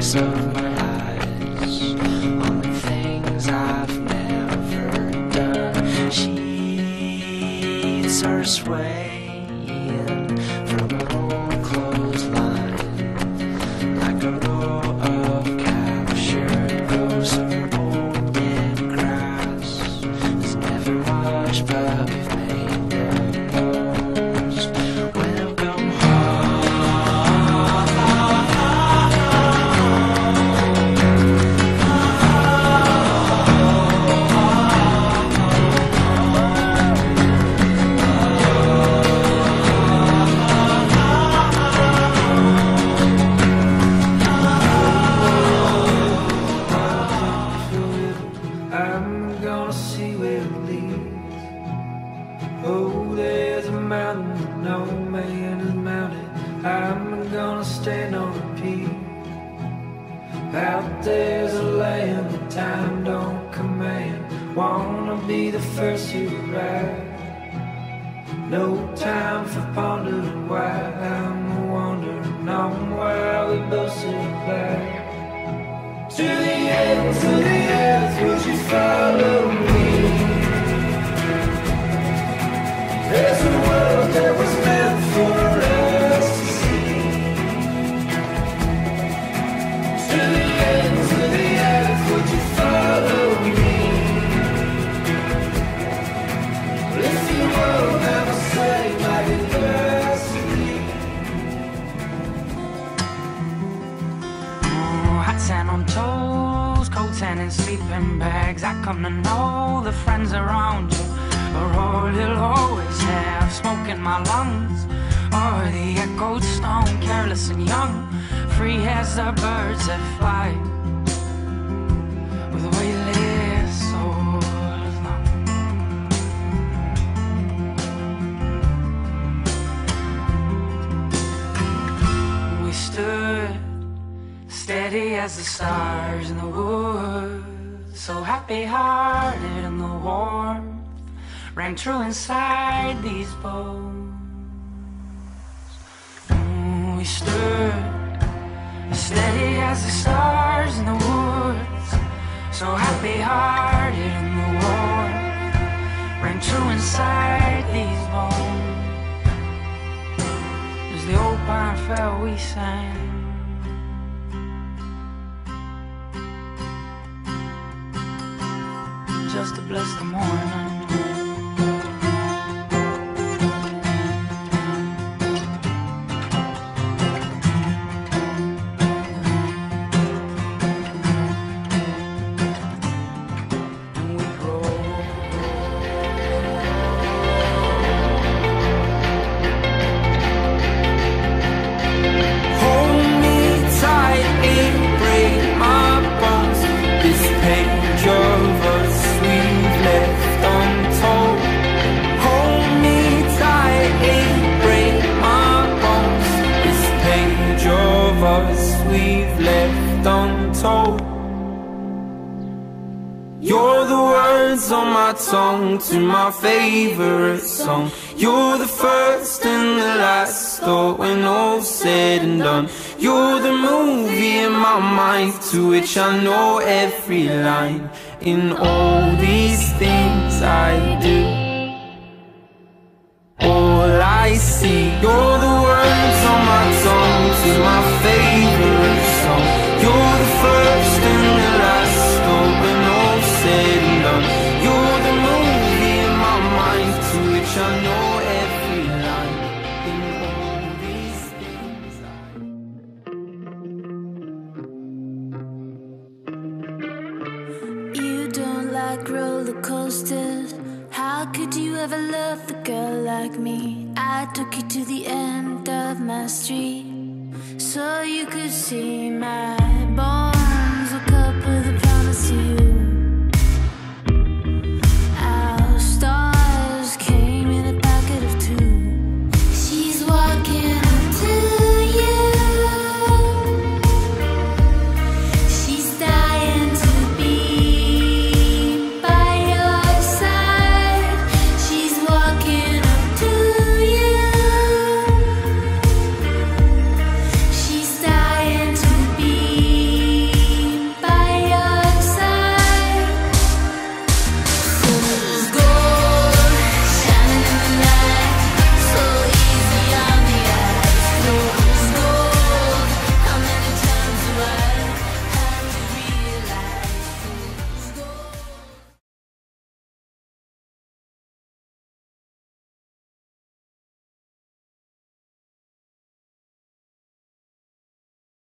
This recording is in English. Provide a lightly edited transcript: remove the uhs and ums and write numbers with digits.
fix of my eyes on the things I've never done. Sheets are swaying from an old clothesline like a row of captured ghosts of old dead grass. There's never much, but we've made them most. Welcome home. I'm gonna see where it leads. Oh, there's a mountain that no man has mounted. I'm gonna stand on a peak. Out there's a land that time don't command. Wanna be the first to arrive. No time for pondering why. I'm wondering on why we both survive. To the ends of the earth, would you follow me? There's a world that was meant for us to see. To the ends of the earth, would you follow me? If you won't, have a say my adversity. Hot sand on toes, cold sand and sleeping bags. I come to know the friends around you are all you'll always have. Smoke in my lungs, or the echoed stone. Careless and young, free as the birds that fly, with weightless souls long. We stood steady as the stars in the woods, so happy-hearted in the warmth rang true inside these bones. We stood steady as the stars in the woods, so happy-hearted in the warmth rang true inside these bones. As the old pine fell, we sang. Just to bless the morning. Hold me tightly, break my bones. This page of us we've left untold. Hold me tightly, break my bones. This page of us we've left untold. You're the words on my tongue to my favorite song. You're the first and the last thought when all's said and done. You're the movie in my mind to which I know every line. In all these things I do, all I see. You're the words on my tongue to my favorite song. You're the first and the last thought when all's said and done. You're the movie in my mind to which I know every line. In all these things You don't like roller coasters. How could you ever love a girl like me? I took you to the end of my street so you could see my